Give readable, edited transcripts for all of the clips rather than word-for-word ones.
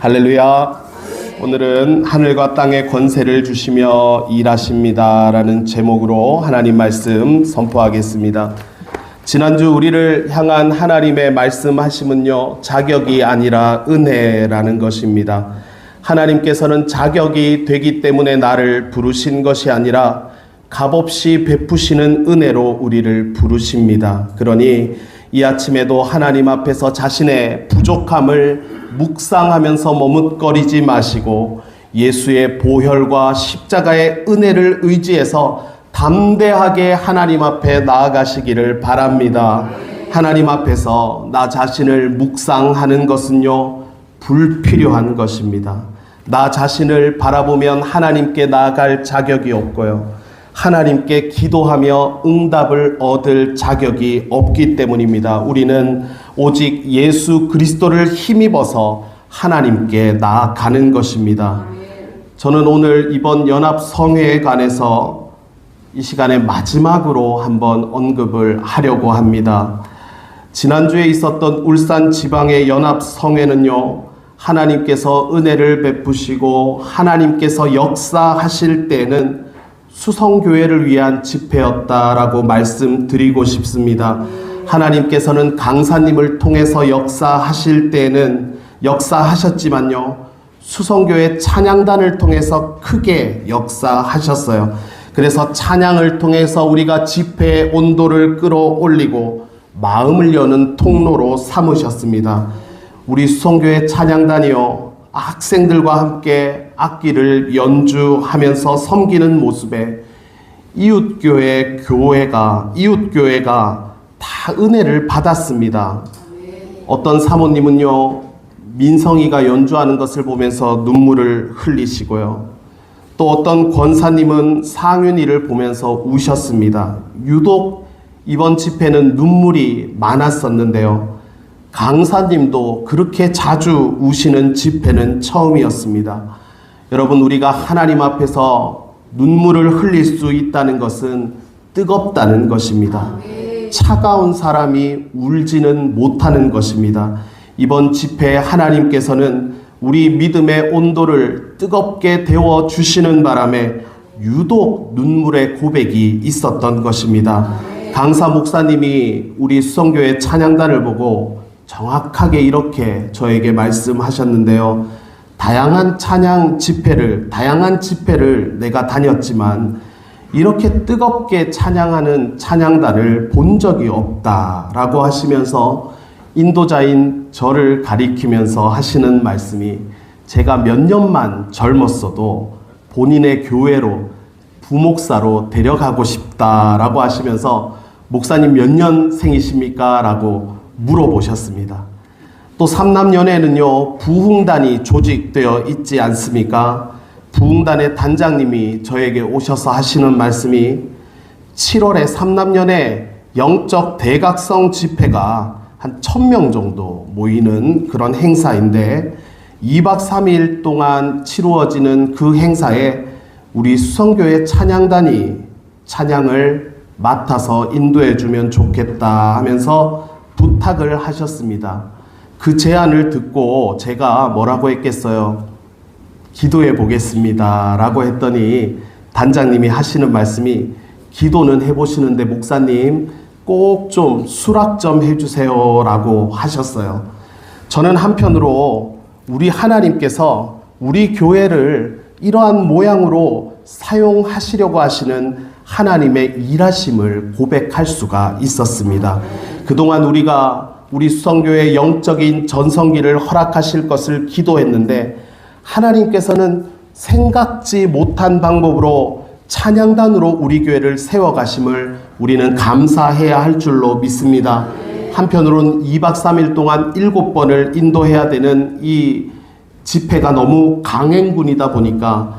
할렐루야. 오늘은 하늘과 땅의 권세를 주시며 일하십니다 라는 제목으로 하나님 말씀 선포하겠습니다. 지난주 우리를 향한 하나님의 말씀하심은요, 자격이 아니라 은혜라는 것입니다. 하나님께서는 자격이 되기 때문에 나를 부르신 것이 아니라 값없이 베푸시는 은혜로 우리를 부르십니다. 그러니 이 아침에도 하나님 앞에서 자신의 부족함을 묵상하면서 머뭇거리지 마시고 예수의 보혈과 십자가의 은혜를 의지해서 담대하게 하나님 앞에 나아가시기를 바랍니다. 하나님 앞에서 나 자신을 묵상하는 것은요, 불필요한 것입니다. 나 자신을 바라보면 하나님께 나아갈 자격이 없고요, 하나님께 기도하며 응답을 얻을 자격이 없기 때문입니다. 우리는 오직 예수 그리스도를 힘입어서 하나님께 나아가는 것입니다. 저는 오늘 이번 연합성회에 관해서 이 시간에 마지막으로 한번 언급을 하려고 합니다. 지난주에 있었던 울산 지방의 연합성회는요, 하나님께서 은혜를 베푸시고 하나님께서 역사하실 때는 수성교회를 위한 집회였다라고 말씀드리고 싶습니다. 하나님께서는 강사님을 통해서 역사하실 때는 역사하셨지만요, 수성교회 찬양단을 통해서 크게 역사하셨어요. 그래서 찬양을 통해서 우리가 집회의 온도를 끌어올리고 마음을 여는 통로로 삼으셨습니다. 우리 수성교회 찬양단이요, 학생들과 함께 악기를 연주하면서 섬기는 모습에 이웃교회가 다 은혜를 받았습니다. 어떤 사모님은요, 민성이가 연주하는 것을 보면서 눈물을 흘리시고요, 또 어떤 권사님은 상윤이를 보면서 우셨습니다. 유독 이번 집회는 눈물이 많았었는데요, 강사님도 그렇게 자주 우시는 집회는 처음이었습니다. 여러분, 우리가 하나님 앞에서 눈물을 흘릴 수 있다는 것은 뜨겁다는 것입니다. 차가운 사람이 울지는 못하는 것입니다. 이번 집회에 하나님께서는 우리 믿음의 온도를 뜨겁게 데워주시는 바람에 유독 눈물의 고백이 있었던 것입니다. 강사 목사님이 우리 수성교회 찬양단을 보고 정확하게 이렇게 저에게 말씀하셨는데요. 다양한 집회를 내가 다녔지만 이렇게 뜨겁게 찬양하는 찬양단을 본 적이 없다라고 하시면서 인도자인 저를 가리키면서 하시는 말씀이, 제가 몇 년만 젊었어도 본인의 교회로 부목사로 데려가고 싶다라고 하시면서, 목사님 몇 년생이십니까? 라고 물어보셨습니다. 또 삼남연에는요, 부흥단이 조직되어 있지 않습니까? 부흥단의 단장님이 저에게 오셔서 하시는 말씀이, 7월에 삼남연에 영적 대각성 집회가 한 1000명 정도 모이는 그런 행사인데, 2박 3일 동안 치루어지는 그 행사에 우리 수성교회 찬양단이 찬양을 맡아서 인도해 주면 좋겠다 하면서 부탁을 하셨습니다. 그 제안을 듣고 제가 뭐라고 했겠어요? 기도해 보겠습니다 라고 했더니 단장님이 하시는 말씀이, 기도는 해보시는데 목사님 꼭 좀 수락 좀 해주세요 라고 하셨어요. 저는 한편으로 우리 하나님께서 우리 교회를 이러한 모양으로 사용하시려고 하시는 하나님의 일하심을 고백할 수가 있었습니다. 그동안 우리 수성교회의 영적인 전성기를 허락하실 것을 기도했는데, 하나님께서는 생각지 못한 방법으로 찬양단으로 우리 교회를 세워가심을 우리는 감사해야 할 줄로 믿습니다. 한편으로는 2박 3일 동안 7번을 인도해야 되는 이 집회가 너무 강행군이다 보니까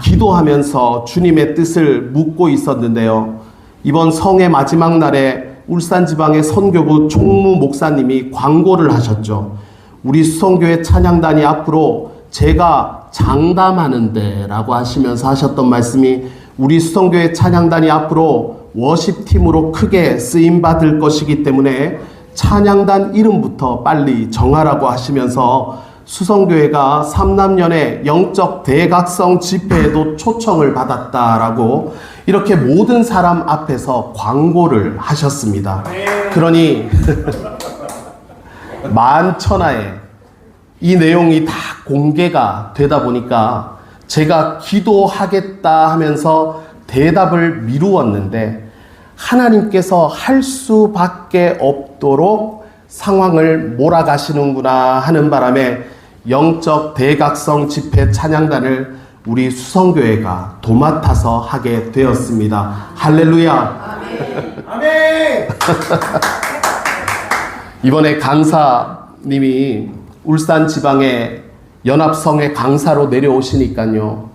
기도하면서 주님의 뜻을 묻고 있었는데요, 이번 성의 마지막 날에 울산지방의 선교부 총무 목사님이 광고를 하셨죠. 우리 수성교회 찬양단이 앞으로 제가 장담하는데 라고 하시면서 하셨던 말씀이, 우리 수성교회 찬양단이 앞으로 워십팀으로 크게 쓰임받을 것이기 때문에 찬양단 이름부터 빨리 정하라고 하시면서 수성교회가 삼남년의 영적 대각성 집회에도 초청을 받았다라고 이렇게 모든 사람 앞에서 광고를 하셨습니다. 그러니 만천하에 이 내용이 다 공개가 되다 보니까 제가 기도하겠다 하면서 대답을 미루었는데 하나님께서 할 수밖에 없도록 상황을 몰아가시는구나 하는 바람에 영적 대각성 집회 찬양단을 우리 수성교회가 도맡아서 하게 되었습니다. 할렐루야. 아멘. 이번에 강사님이 울산 지방의 연합성회 강사로 내려오시니까요.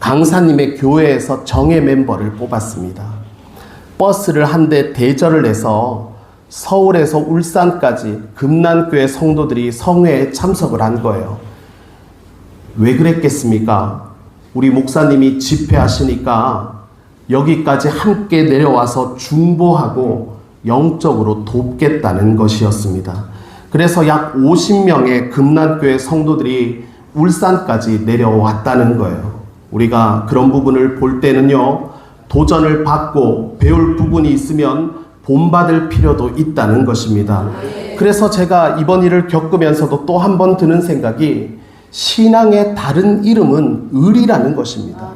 강사님의 교회에서 정예 멤버를 뽑았습니다. 버스를 한 대 대절을 해서 서울에서 울산까지 금난교회 성도들이 성회에 참석을 한 거예요. 왜 그랬겠습니까? 우리 목사님이 집회하시니까 여기까지 함께 내려와서 중보하고 영적으로 돕겠다는 것이었습니다. 그래서 약 50명의 금난교회 성도들이 울산까지 내려왔다는 거예요. 우리가 그런 부분을 볼 때는요, 도전을 받고 배울 부분이 있으면 본받을 필요도 있다는 것입니다. 그래서 제가 이번 일을 겪으면서도 또 한 번 드는 생각이 신앙의 다른 이름은 의리라는 것입니다.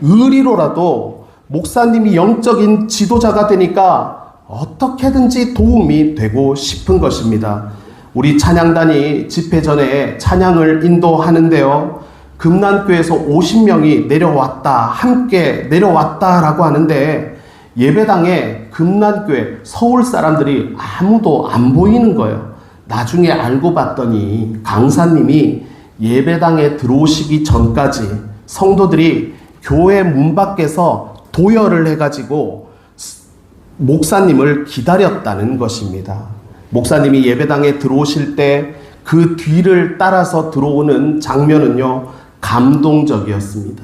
의리로라도 목사님이 영적인 지도자가 되니까 어떻게든지 도움이 되고 싶은 것입니다. 우리 찬양단이 집회 전에 찬양을 인도하는데요. 금난교에서 50명이 내려왔다, 함께 내려왔다라고 하는데 예배당에 금난교회 서울 사람들이 아무도 안 보이는 거예요. 나중에 알고 봤더니 강사님이 예배당에 들어오시기 전까지 성도들이 교회 문 밖에서 도열을 해가지고 목사님을 기다렸다는 것입니다. 목사님이 예배당에 들어오실 때 그 뒤를 따라서 들어오는 장면은요, 감동적이었습니다.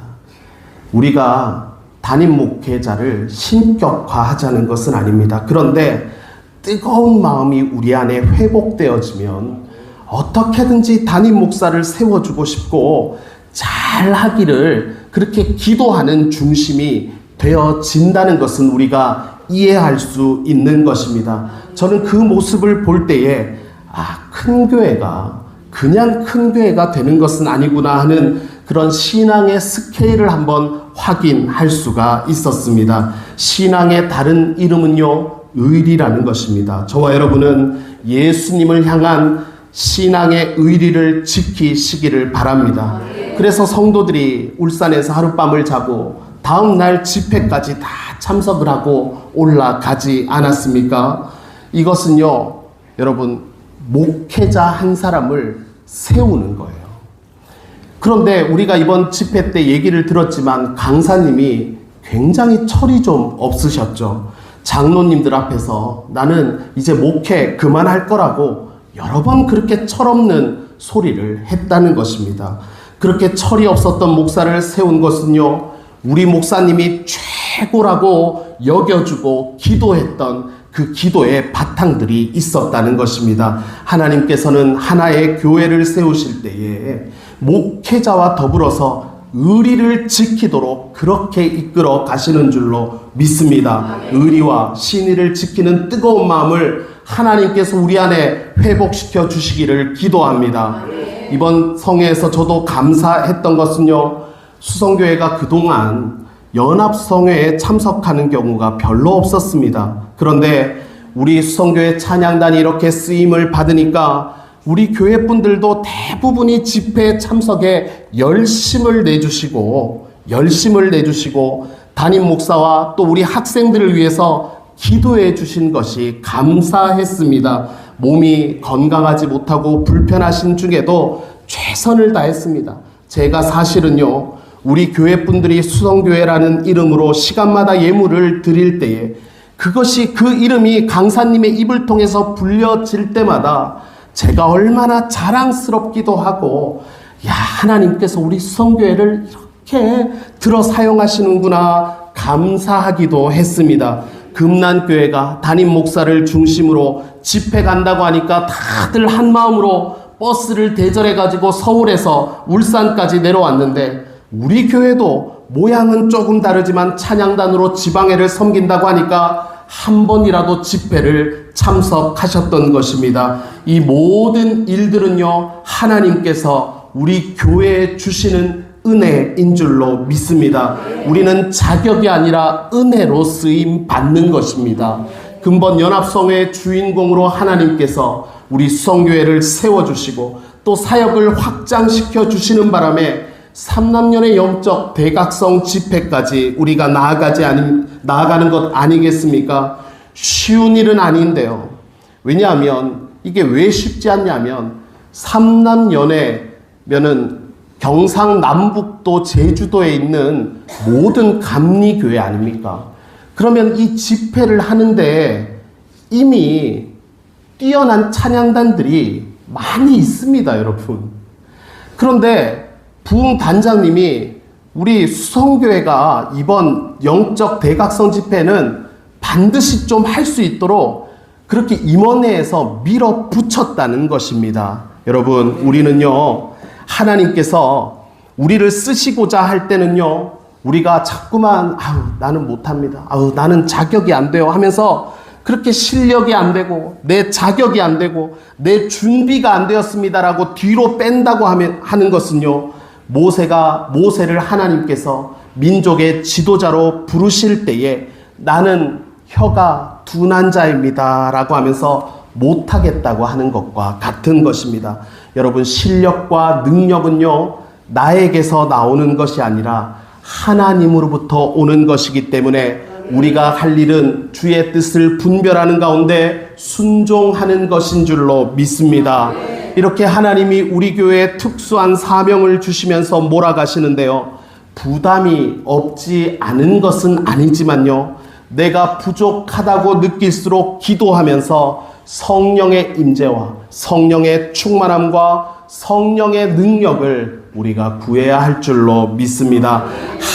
우리가 담임 목회자를 신격화하자는 것은 아닙니다. 그런데 뜨거운 마음이 우리 안에 회복되어지면 어떻게든지 담임 목사를 세워주고 싶고 잘 하기를 그렇게 기도하는 중심이 되어진다는 것은 우리가 이해할 수 있는 것입니다. 저는 그 모습을 볼 때에 큰 교회가 그냥 큰 교회가 되는 것은 아니구나 하는 그런 신앙의 스케일을 한번 확인할 수가 있었습니다. 신앙의 다른 이름은요, 의리라는 것입니다. 저와 여러분은 예수님을 향한 신앙의 의리를 지키시기를 바랍니다. 그래서 성도들이 울산에서 하룻밤을 자고 다음 날 집회까지 다 참석을 하고 올라가지 않았습니까? 이것은요, 여러분, 목회자 한 사람을 세우는 거예요. 그런데 우리가 이번 집회 때 얘기를 들었지만 강사님이 굉장히 철이 좀 없으셨죠. 장로님들 앞에서 나는 이제 목회 그만할 거라고 여러 번 그렇게 철없는 소리를 했다는 것입니다. 그렇게 철이 없었던 목사를 세운 것은요, 우리 목사님이 최고라고 여겨주고 기도했던 그 기도의 바탕들이 있었다는 것입니다. 하나님께서는 하나의 교회를 세우실 때에 목회자와 더불어서 의리를 지키도록 그렇게 이끌어 가시는 줄로 믿습니다. 의리와 신의를 지키는 뜨거운 마음을 하나님께서 우리 안에 회복시켜 주시기를 기도합니다. 이번 성회에서 저도 감사했던 것은요, 수성교회가 그동안 연합성회에 참석하는 경우가 별로 없었습니다. 그런데 우리 수성교회 찬양단이 이렇게 쓰임을 받으니까 우리 교회분들도 대부분이 집회 참석에 열심을 내주시고 담임 목사와 또 우리 학생들을 위해서 기도해 주신 것이 감사했습니다. 몸이 건강하지 못하고 불편하신 중에도 최선을 다했습니다. 제가 사실은요, 우리 교회분들이 수성교회라는 이름으로 시간마다 예물을 드릴 때에 그것이 그 이름이 강사님의 입을 통해서 불려질 때마다 제가 얼마나 자랑스럽기도 하고, 야, 하나님께서 우리 수성교회를 이렇게 들어 사용하시는구나 감사하기도 했습니다. 금난교회가 담임 목사를 중심으로 집회 간다고 하니까 다들 한 마음으로 버스를 대절해가지고 서울에서 울산까지 내려왔는데 우리 교회도 모양은 조금 다르지만 찬양단으로 지방회를 섬긴다고 하니까 한 번이라도 집회를 참석하셨던 것입니다. 이 모든 일들은요, 하나님께서 우리 교회에 주시는 은혜인 줄로 믿습니다. 우리는 자격이 아니라 은혜로 쓰임 받는 것입니다. 근본 연합성회의 주인공으로 하나님께서 우리 수성교회를 세워주시고 또 사역을 확장시켜 주시는 바람에 삼남년의 영적 대각성 집회까지 우리가 나아가는 것 아니겠습니까? 쉬운 일은 아닌데요. 왜냐하면 이게 왜 쉽지 않냐면 삼남연회면은 경상남북도 제주도에 있는 모든 감리교회 아닙니까? 그러면 이 집회를 하는데 이미 뛰어난 찬양단들이 많이 있습니다, 여러분. 그런데 부흥 단장님이 우리 수성교회가 이번 영적 대각성 집회는 반드시 좀 할 수 있도록 그렇게 임원회에서 밀어붙였다는 것입니다. 여러분, 우리는요, 하나님께서 우리를 쓰시고자 할 때는요, 우리가 자꾸만 나는 못합니다, 나는 자격이 안 돼요 하면서 그렇게 실력이 안 되고 내 자격이 안 되고 내 준비가 안 되었습니다라고 뒤로 뺀다고 하는 것은요, 모세를 하나님께서 민족의 지도자로 부르실 때에 나는 혀가 둔한 자입니다 라고 하면서 못하겠다고 하는 것과 같은 것입니다. 여러분, 실력과 능력은요, 나에게서 나오는 것이 아니라 하나님으로부터 오는 것이기 때문에 우리가 할 일은 주의 뜻을 분별하는 가운데 순종하는 것인 줄로 믿습니다. 이렇게 하나님이 우리 교회에 특수한 사명을 주시면서 몰아가시는데요, 부담이 없지 않은 것은 아니지만요, 내가 부족하다고 느낄수록 기도하면서 성령의 임재와 성령의 충만함과 성령의 능력을 우리가 구해야 할 줄로 믿습니다.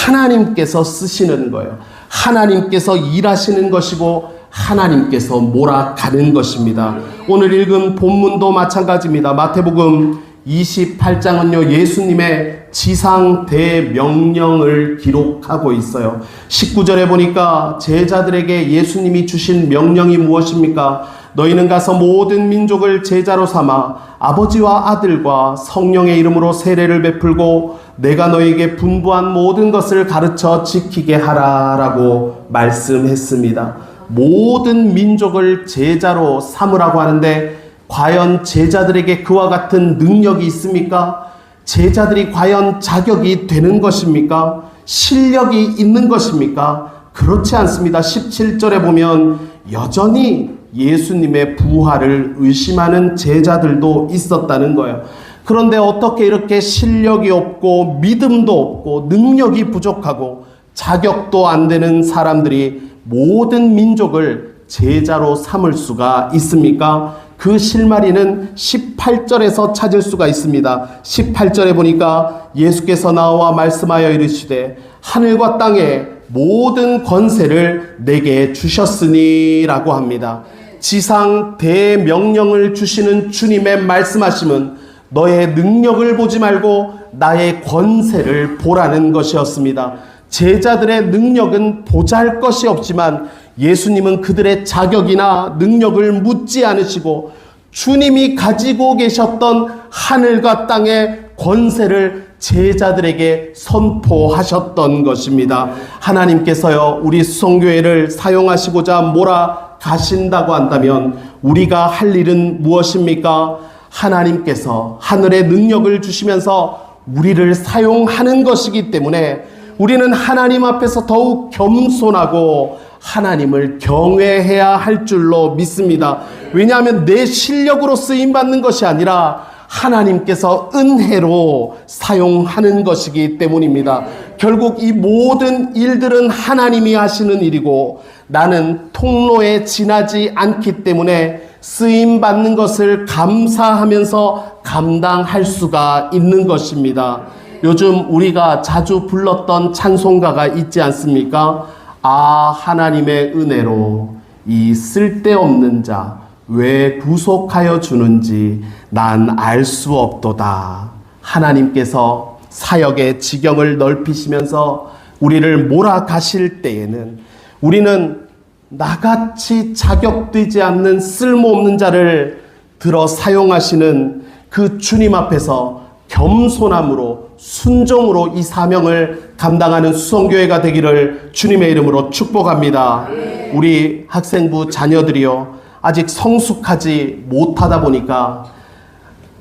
하나님께서 쓰시는 거예요. 하나님께서 일하시는 것이고 하나님께서 몰아가는 것입니다. 오늘 읽은 본문도 마찬가지입니다. 마태복음 28장은요, 예수님의 지상 대명령을 기록하고 있어요. 19절에 보니까 제자들에게 예수님이 주신 명령이 무엇입니까? 너희는 가서 모든 민족을 제자로 삼아 아버지와 아들과 성령의 이름으로 세례를 베풀고 내가 너희에게 분부한 모든 것을 가르쳐 지키게 하라라고 말씀했습니다. 모든 민족을 제자로 삼으라고 하는데 과연 제자들에게 그와 같은 능력이 있습니까? 제자들이 과연 자격이 되는 것입니까? 실력이 있는 것입니까? 그렇지 않습니다. 17절에 보면 여전히 예수님의 부활을 의심하는 제자들도 있었다는 거예요. 그런데 어떻게 이렇게 실력이 없고 믿음도 없고 능력이 부족하고 자격도 안 되는 사람들이 모든 민족을 제자로 삼을 수가 있습니까? 그 실마리는 18절에서 찾을 수가 있습니다. 18절에 보니까 예수께서 나와 말씀하여 이르시되 하늘과 땅의 모든 권세를 내게 주셨으니 라고 합니다. 지상 대명령을 주시는 주님의 말씀하심은 너의 능력을 보지 말고 나의 권세를 보라는 것이었습니다. 제자들의 능력은 보잘 것이 없지만 예수님은 그들의 자격이나 능력을 묻지 않으시고 주님이 가지고 계셨던 하늘과 땅의 권세를 제자들에게 선포하셨던 것입니다. 하나님께서요, 우리 수성교회를 사용하시고자 몰아가신다고 한다면 우리가 할 일은 무엇입니까? 하나님께서 하늘의 능력을 주시면서 우리를 사용하는 것이기 때문에 우리는 하나님 앞에서 더욱 겸손하고 하나님을 경외해야 할 줄로 믿습니다. 왜냐하면 내 실력으로 쓰임받는 것이 아니라 하나님께서 은혜로 사용하는 것이기 때문입니다. 결국 이 모든 일들은 하나님이 하시는 일이고 나는 통로에 지나지 않기 때문에 쓰임받는 것을 감사하면서 감당할 수가 있는 것입니다. 요즘 우리가 자주 불렀던 찬송가가 있지 않습니까? 하나님의 은혜로 이 쓸데없는 자 왜 구속하여 주는지 난 알 수 없도다. 하나님께서 사역의 지경을 넓히시면서 우리를 몰아가실 때에는 우리는 나같이 자격되지 않는 쓸모없는 자를 들어 사용하시는 그 주님 앞에서 겸손함으로 순종으로 이 사명을 감당하는 수성교회가 되기를 주님의 이름으로 축복합니다. 우리 학생부 자녀들이요, 아직 성숙하지 못하다 보니까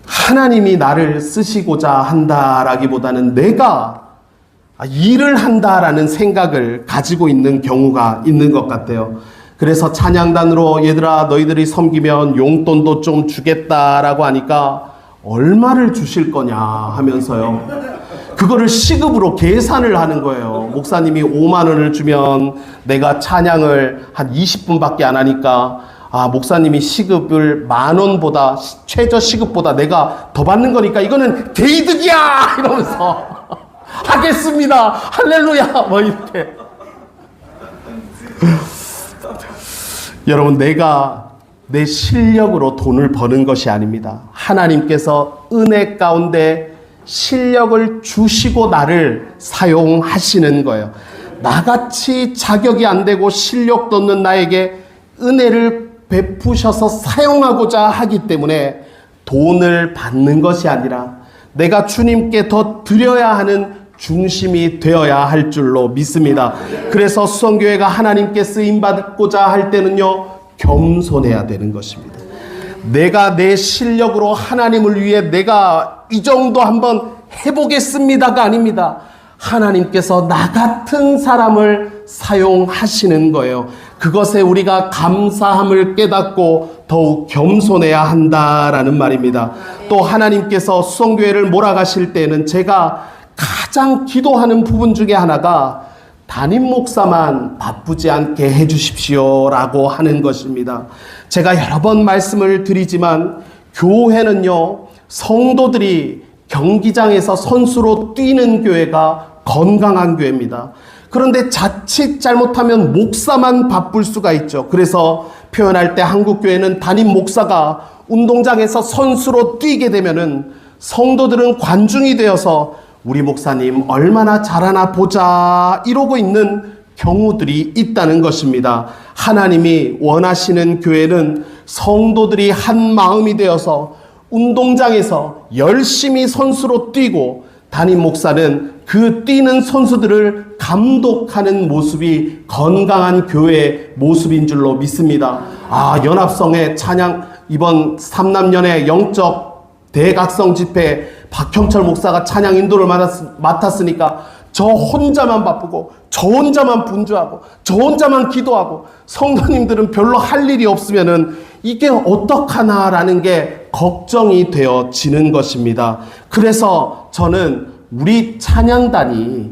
하나님이 나를 쓰시고자 한다라기보다는 내가 일을 한다라는 생각을 가지고 있는 경우가 있는 것 같아요. 그래서 찬양단으로 얘들아 너희들이 섬기면 용돈도 좀 주겠다라고 하니까 얼마를 주실 거냐 하면서요, 그거를 시급으로 계산을 하는 거예요. 목사님이 5만 원을 주면 내가 찬양을 한 20분밖에 안 하니까 목사님이 시급을 10,000원보다 최저 시급보다 내가 더 받는 거니까 이거는 개이득이야 이러면서 하겠습니다 할렐루야 뭐 이렇게. 여러분, 내가 내 실력으로 돈을 버는 것이 아닙니다. 하나님께서 은혜 가운데 실력을 주시고 나를 사용하시는 거예요. 나같이 자격이 안 되고 실력도 없는 나에게 은혜를 베푸셔서 사용하고자 하기 때문에 돈을 받는 것이 아니라 내가 주님께 더 드려야 하는 중심이 되어야 할 줄로 믿습니다. 그래서 수성교회가 하나님께 쓰임받고자 할 때는요, 겸손해야 되는 것입니다. 내가 내 실력으로 하나님을 위해 내가 이 정도 한번 해보겠습니다가 아닙니다. 하나님께서 나 같은 사람을 사용하시는 거예요. 그것에 우리가 감사함을 깨닫고 더욱 겸손해야 한다라는 말입니다. 또 하나님께서 수성교회를 몰아가실 때는 제가 가장 기도하는 부분 중에 하나가 담임 목사만 바쁘지 않게 해주십시오라고 하는 것입니다. 제가 여러 번 말씀을 드리지만 교회는요, 성도들이 경기장에서 선수로 뛰는 교회가 건강한 교회입니다. 그런데 자칫 잘못하면 목사만 바쁠 수가 있죠. 그래서 표현할 때 한국교회는 담임 목사가 운동장에서 선수로 뛰게 되면은 성도들은 관중이 되어서 우리 목사님 얼마나 잘하나 보자 이러고 있는 경우들이 있다는 것입니다. 하나님이 원하시는 교회는 성도들이 한 마음이 되어서 운동장에서 열심히 선수로 뛰고 담임 목사는 그 뛰는 선수들을 감독하는 모습이 건강한 교회의 모습인 줄로 믿습니다. 연합성의 찬양, 이번 3남년의 영적 대각성 집회 박형철 목사가 찬양 인도를 맡았으니까 저 혼자만 바쁘고 저 혼자만 분주하고 저 혼자만 기도하고 성도님들은 별로 할 일이 없으면은 이게 어떡하나라는 게 걱정이 되어지는 것입니다. 그래서 저는 우리 찬양단이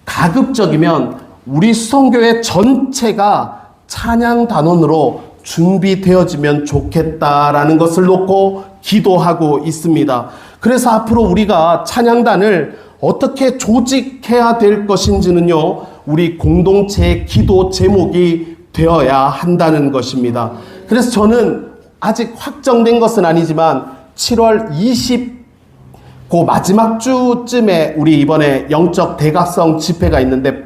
가급적이면 우리 수성교회 전체가 찬양단원으로 준비되어지면 좋겠다라는 것을 놓고 기도하고 있습니다. 그래서 앞으로 우리가 찬양단을 어떻게 조직해야 될 것인지는요, 우리 공동체의 기도 제목이 되어야 한다는 것입니다. 그래서 저는 아직 확정된 것은 아니지만 7월 20그 마지막 주쯤에 우리 이번에 영적 대각성 집회가 있는데,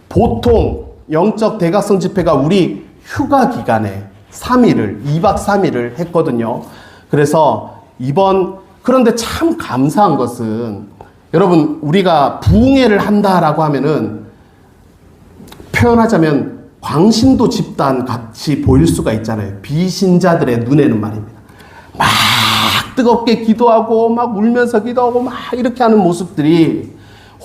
보통 영적 대각성 집회가 우리 휴가 기간에 2박 3일을 했거든요. 그래서 그런데 참 감사한 것은, 여러분, 우리가 부흥회를 한다라고 하면은 표현하자면 광신도 집단 같이 보일 수가 있잖아요. 비신자들의 눈에는 말입니다. 막 뜨겁게 기도하고 막 울면서 기도하고 막 이렇게 하는 모습들이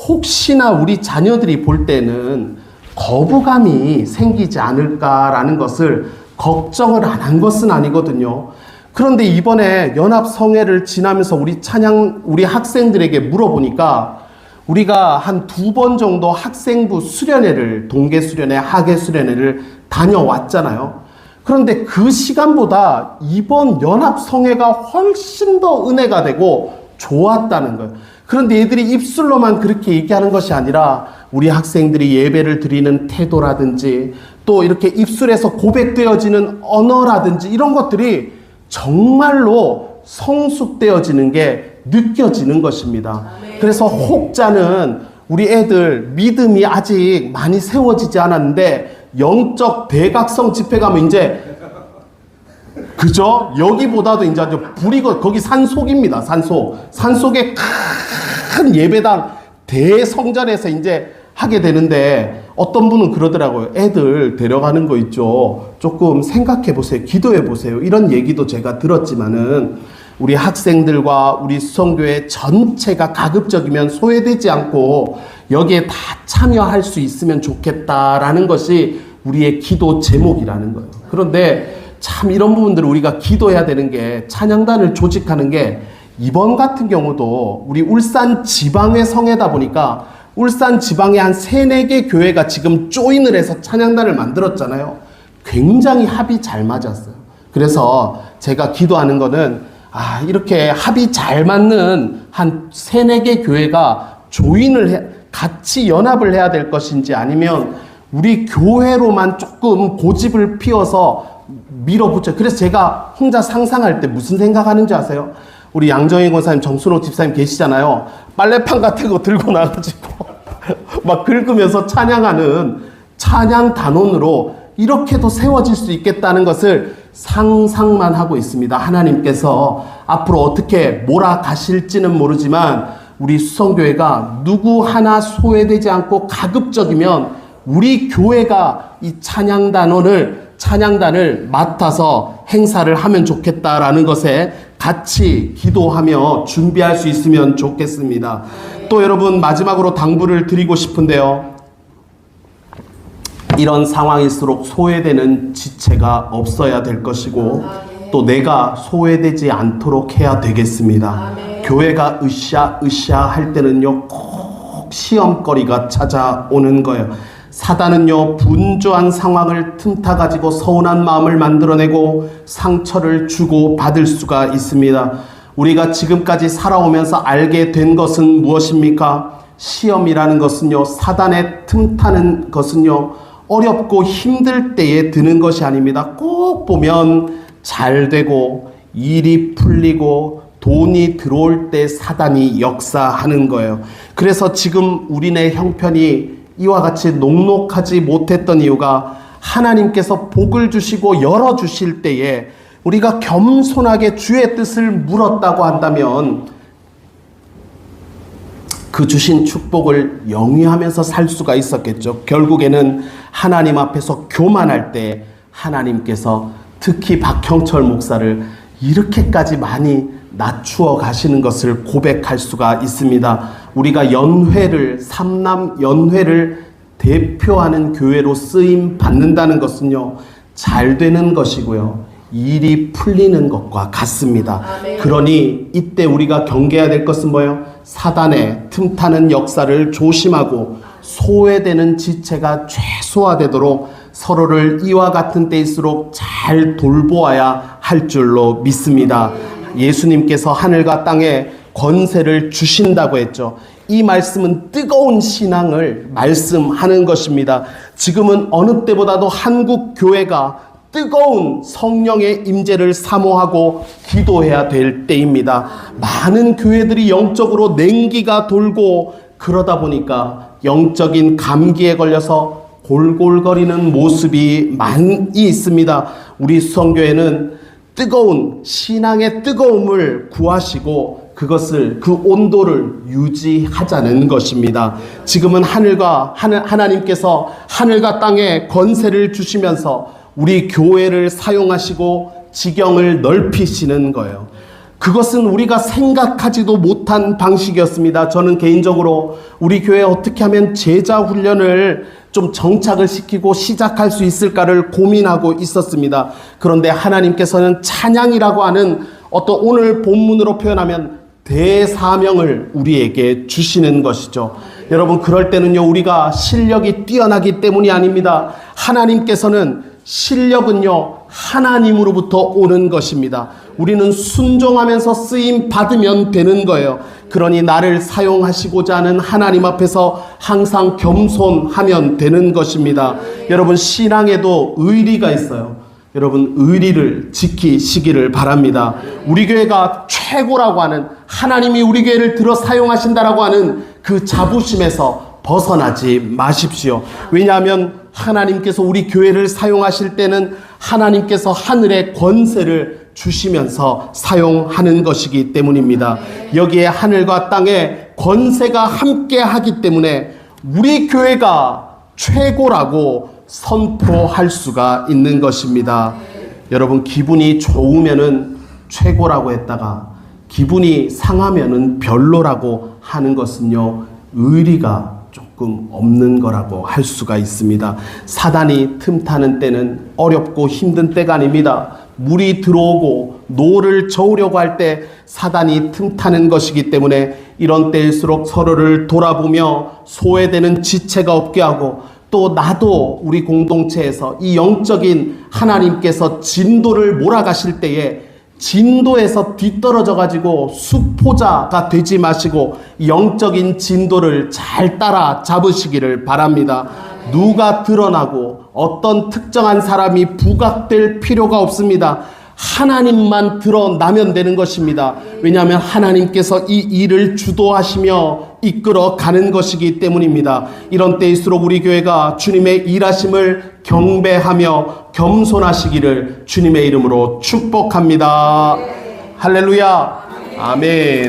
혹시나 우리 자녀들이 볼 때는 거부감이 생기지 않을까라는 것을 걱정을 안 한 것은 아니거든요. 그런데 이번에 연합성회를 지나면서 우리 학생들에게 물어보니까 우리가 한 2번 정도 학생부 수련회를, 동계 수련회, 하계 수련회를 다녀왔잖아요. 그런데 그 시간보다 이번 연합성회가 훨씬 더 은혜가 되고 좋았다는 거예요. 그런데 얘들이 입술로만 그렇게 얘기하는 것이 아니라 우리 학생들이 예배를 드리는 태도라든지 또 이렇게 입술에서 고백되어지는 언어라든지 이런 것들이 정말로 성숙되어지는 게 느껴지는 것입니다. 그래서 혹자는 우리 애들 믿음이 아직 많이 세워지지 않았는데 영적 대각성 집회 가면 이제 그죠? 여기보다도 이제 불이 거기 산속입니다. 산속에 큰 예배당 대성전에서 이제 하게 되는데 어떤 분은 그러더라고요. 애들 데려가는 거 있죠. 조금 생각해 보세요. 기도해 보세요. 이런 얘기도 제가 들었지만은 우리 학생들과 우리 수성교회 전체가 가급적이면 소외되지 않고 여기에 다 참여할 수 있으면 좋겠다라는 것이 우리의 기도 제목이라는 거예요. 그런데 참 이런 부분들을 우리가 기도해야 되는 게 찬양단을 조직하는 게 이번 같은 경우도 우리 울산 지방의 성회다 보니까 울산 지방에 한 3-4개 교회가 지금 조인을 해서 찬양단을 만들었잖아요. 굉장히 합이 잘 맞았어요. 그래서 제가 기도하는 거는 이렇게 합이 잘 맞는 한 3-4개 교회가 같이 연합을 해야 될 것인지 아니면 우리 교회로만 조금 고집을 피워서 밀어붙여. 그래서 제가 혼자 상상할 때 무슨 생각하는지 아세요? 우리 양정희 권사님, 정순호 집사님 계시잖아요. 빨래판 같은 거 들고 나가지고 막 긁으면서 찬양하는 찬양 단원으로 이렇게도 세워질 수 있겠다는 것을 상상만 하고 있습니다. 하나님께서 앞으로 어떻게 몰아가실지는 모르지만 우리 수성교회가 누구 하나 소외되지 않고 가급적이면 우리 교회가 이 찬양단을 맡아서 행사를 하면 좋겠다라는 것에 같이 기도하며 준비할 수 있으면 좋겠습니다. 또 여러분 마지막으로 당부를 드리고 싶은데요. 이런 상황일수록 소외되는 지체가 없어야 될 것이고 또 내가 소외되지 않도록 해야 되겠습니다. 교회가 으쌰 할 때는요 꼭 시험거리가 찾아오는 거예요. 사단은요 분주한 상황을 틈타 가지고 서운한 마음을 만들어내고 상처를 주고 받을 수가 있습니다. 우리가 지금까지 살아오면서 알게 된 것은 무엇입니까? 시험이라는 것은요 사단의 틈타는 것은요 어렵고 힘들 때에 드는 것이 아닙니다. 꼭 보면 잘 되고 일이 풀리고 돈이 들어올 때 사단이 역사하는 거예요. 그래서 지금 우리네 형편이 이와 같이 녹록하지 못했던 이유가 하나님께서 복을 주시고 열어주실 때에 우리가 겸손하게 주의 뜻을 물었다고 한다면 그 주신 축복을 영위하면서 살 수가 있었겠죠. 결국에는 하나님 앞에서 교만할 때 하나님께서 특히 박형철 목사를 이렇게까지 많이 낮추어 가시는 것을 고백할 수가 있습니다. 우리가 삼남 연회를 대표하는 교회로 쓰임 받는다는 것은요 잘 되는 것이고요 일이 풀리는 것과 같습니다. 그러니 이때 우리가 경계해야 될 것은 뭐예요? 사단의 틈타는 역사를 조심하고 소외되는 지체가 최소화되도록 서로를 이와 같은 때일수록 잘 돌보아야 할 줄로 믿습니다. 예수님께서 하늘과 땅에 권세를 주신다고 했죠. 이 말씀은 뜨거운 신앙을 말씀하는 것입니다. 지금은 어느 때보다도 한국 교회가 뜨거운 성령의 임재를 사모하고 기도해야 될 때입니다. 많은 교회들이 영적으로 냉기가 돌고 그러다 보니까 영적인 감기에 걸려서 골골거리는 모습이 많이 있습니다. 우리 수성교회는 뜨거운 신앙의 뜨거움을 구하시고 그 온도를 유지하자는 것입니다. 지금은 하나님께서 하늘과 땅에 권세를 주시면서 우리 교회를 사용하시고 지경을 넓히시는 거예요. 그것은 우리가 생각하지도 못한 방식이었습니다. 저는 개인적으로 우리 교회에 어떻게 하면 제자 훈련을 좀 정착을 시키고 시작할 수 있을까를 고민하고 있었습니다. 그런데 하나님께서는 찬양이라고 하는 어떤 오늘 본문으로 표현하면 대사명을 우리에게 주시는 것이죠. 여러분 그럴 때는요 우리가 실력이 뛰어나기 때문이 아닙니다. 하나님께서는 실력은요 하나님으로부터 오는 것입니다. 우리는 순종하면서 쓰임 받으면 되는 거예요. 그러니 나를 사용하시고자 하는 하나님 앞에서 항상 겸손하면 되는 것입니다. 여러분 신앙에도 의리가 있어요. 여러분 의리를 지키시기를 바랍니다. 우리 교회가 최고라고 하는, 하나님이 우리 교회를 들어 사용하신다라고 하는 그 자부심에서 벗어나지 마십시오. 왜냐하면 하나님께서 우리 교회를 사용하실 때는 하나님께서 하늘의 권세를 주시면서 사용하는 것이기 때문입니다. 여기에 하늘과 땅의 권세가 함께 하기 때문에 우리 교회가 최고라고 선포할 수가 있는 것입니다. 여러분, 기분이 좋으면은 최고라고 했다가 기분이 상하면은 별로라고 하는 것은요, 의리가 조금 없는 거라고 할 수가 있습니다. 사단이 틈타는 때는 어렵고 힘든 때가 아닙니다. 물이 들어오고 노를 저으려고 할 때 사단이 틈타는 것이기 때문에 이런 때일수록 서로를 돌아보며 소외되는 지체가 없게 하고, 또 나도 우리 공동체에서 이 영적인 하나님께서 진도를 몰아가실 때에 진도에서 뒤떨어져 가지고 수포자가 되지 마시고 영적인 진도를 잘 따라 잡으시기를 바랍니다. 누가 드러나고 어떤 특정한 사람이 부각될 필요가 없습니다. 하나님만 드러나면 되는 것입니다. 왜냐하면 하나님께서 이 일을 주도하시며 이끌어 가는 것이기 때문입니다. 이런 때일수록 우리 교회가 주님의 일하심을 경배하며 겸손하시기를 주님의 이름으로 축복합니다. 할렐루야. 아멘.